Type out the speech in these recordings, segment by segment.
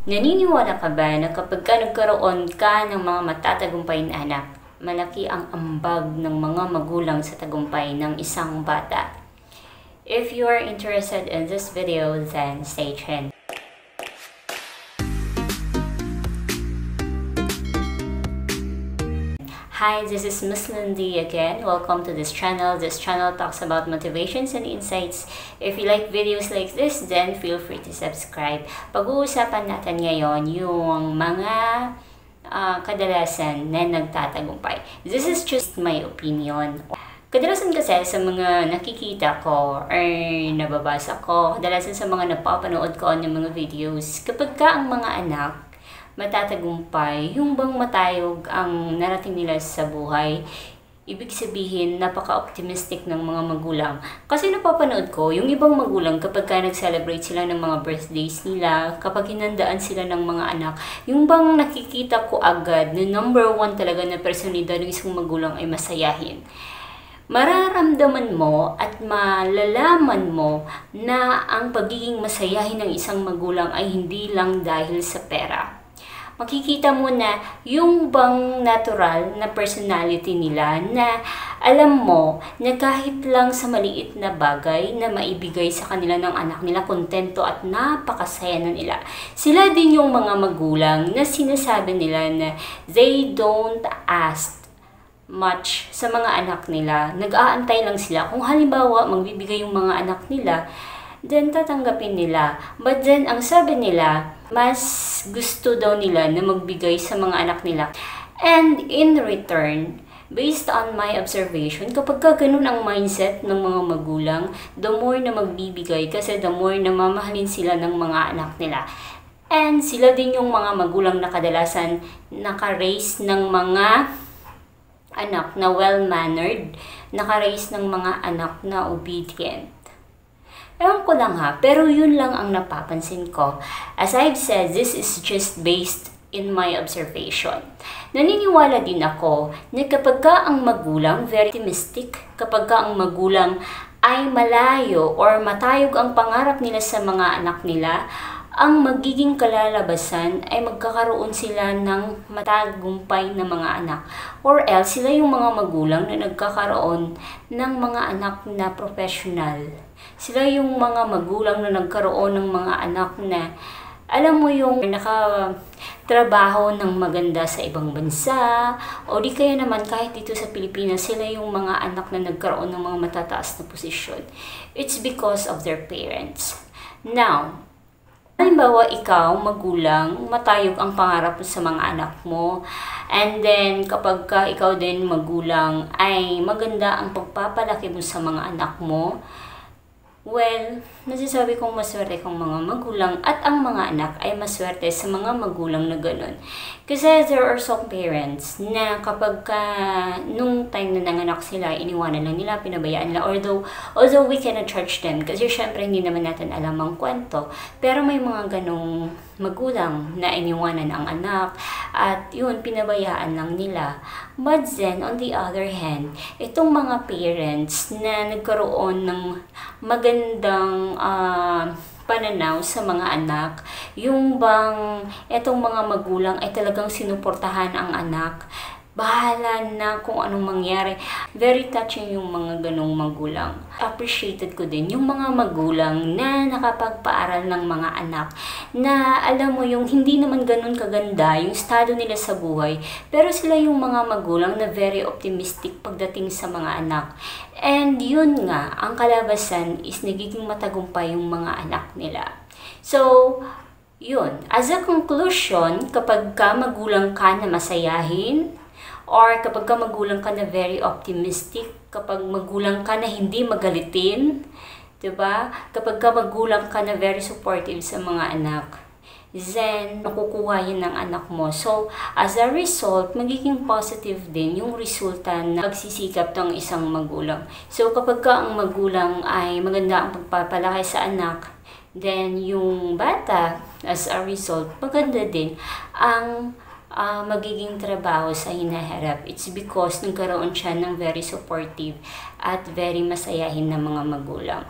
Naniniwala ka ba na kapag nagkaroon ka ng mga matatagumpay na anak, malaki ang ambag ng mga magulang sa tagumpay ng isang bata? If you are interested in this video, then stay tuned. Hi, this is Miss Lindy again. Welcome to this channel. This channel talks about motivations and insights. If you like videos like this, then feel free to subscribe. Pag-uusapan natin ngayon yung mga kadalasan na nagtatagumpay. This is just my opinion. Kadalasan kasi sa mga nakikita ko or nababasa ko, kadalasan sa mga napapanood ko ng mga videos, kapag ka ang mga anak matatagumpay, yung bang matayog ang narating nila sa buhay, ibig sabihin napaka-optimistic ng mga magulang. Kasi napapanood ko, yung ibang magulang kapag ka nag-celebrate sila ng mga birthdays nila, kapag hinandaan sila ng mga anak, yung bang nakikita ko agad na number one talaga na personalidad ng isang magulang ay masayahin. Mararamdaman mo at malalaman mo na ang pagiging masayahin ng isang magulang ay hindi lang dahil sa pera. Makikita mo na yung bang natural na personality nila na alam mo na kahit lang sa maliit na bagay na maibigay sa kanila ng anak nila, kontento at napakasaya na nila. Sila din yung mga magulang na sinasabi nila na they don't ask much sa mga anak nila. Nag-aantay lang sila. Kung halimbawa magbibigay yung mga anak nila, then tatanggapin nila. But then, ang sabi nila, mas gusto daw nila na magbigay sa mga anak nila. And in return, based on my observation, kapag ka ganun ang mindset ng mga magulang, the more na magbibigay kasi the more na mamahalin sila ng mga anak nila. And sila din yung mga magulang na kadalasan naka-raise ng mga anak na well-mannered, naka-raise ng mga anak na obedient. Ewan ko lang ha, pero yun lang ang napapansin ko. As I've said, this is just based in my observation. Naniniwala din ako na kapag ka ang magulang, very optimistic, kapag ka ang magulang ay malayo or matayog ang pangarap nila sa mga anak nila, ang magiging kalalabasan ay magkakaroon sila ng matagumpay na mga anak. Or else, sila yung mga magulang na nagkakaroon ng mga anak na professional. Sila yung mga magulang na nagkaroon ng mga anak na, alam mo yung nakatrabaho ng maganda sa ibang bansa, o di kaya naman kahit dito sa Pilipinas, sila yung mga anak na nagkaroon ng mga matataas na posisyon. It's because of their parents. Now, halimbawa ikaw, magulang, matayog ang pangarap mo sa mga anak mo, and then kapag ka ikaw din magulang ay maganda ang pagpapalaki mo sa mga anak mo, well, nasasabi kong maswerte kang mga magulang at ang mga anak ay maswerte sa mga magulang na ganun. Kasi there are some parents na kapag ka, nung time na nanganak sila, iniwanan lang nila, pinabayaan nila. Although we cannot judge them kasi syempre hindi naman natin alam ang kwento. Pero may mga ganong magulang na iniwanan ang anak at yun, pinabayaan lang nila. But then, on the other hand, itong mga parents na nagkaroon ng magandang pananaw sa mga anak, yung bang etong mga magulang ay talagang sinuportahan ang anak, bahala na kung anong mangyari. Very touching yung mga ganong magulang. Appreciated ko din yung mga magulang na nakapagpaaral ng mga anak na alam mo yung hindi naman ganun kaganda yung estado nila sa buhay, pero sila yung mga magulang na very optimistic pagdating sa mga anak. And yun nga, ang kalabasan is nagiging matagumpay yung mga anak nila. So, yun. As a conclusion, kapag ka magulang ka na masayahin, or kapag ka magulang ka na very optimistic, kapag magulang ka na hindi magalitin, diba? Kapag ka magulang ka na very supportive sa mga anak, then nakukuha yun ng anak mo. So, as a result, magiging positive din yung resulta na pagsisikap ng isang magulang. So, kapag ka ang magulang ay maganda ang pagpapalaki sa anak, then yung bata, as a result, maganda din ang magiging trabaho sa hinaharap. It's because nagkaroon siya ng very supportive at very masayahin na mga magulang.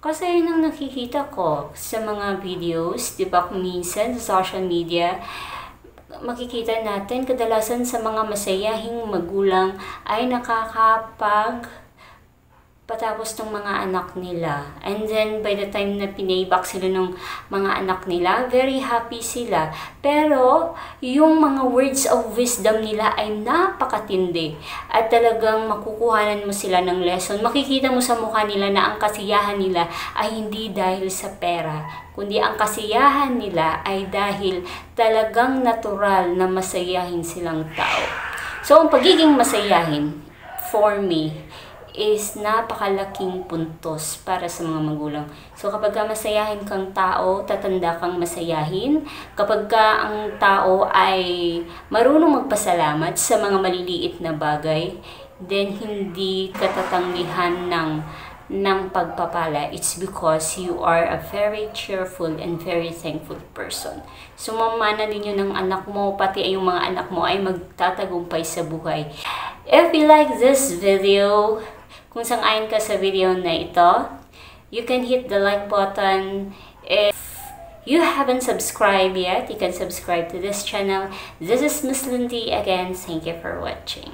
Kasi yun ang nakikita ko sa mga videos, di ba, kung minsan sa social media, makikita natin kadalasan sa mga masayahing magulang ay patapos ng mga anak nila. And then, by the time na pinayback sila ng mga anak nila, very happy sila. Pero, yung mga words of wisdom nila ay napakatindi. At talagang makukuhanan mo sila ng lesson. Makikita mo sa mukha nila na ang kasiyahan nila ay hindi dahil sa pera, kundi ang kasiyahan nila ay dahil talagang natural na masayahin silang tao. So, ang pagiging masayahin, for me, is napakalaking puntos para sa mga magulang. So kapag ka masayahin kang tao, tatanda kang masayahin. Kapag ka ang tao ay marunong magpasalamat sa mga maliliit na bagay, then hindi katatanggihan ng pagpapala. It's because you are a very cheerful and very thankful person. So mamana din yun ng anak mo, pati yung mga anak mo ay magtatagumpay sa buhay. If you like this video, kung sang-ayon ka sa video na ito, you can hit the like button. If you haven't subscribed yet, you can subscribe to this channel. This is Miss Lindy again. Thank you for watching.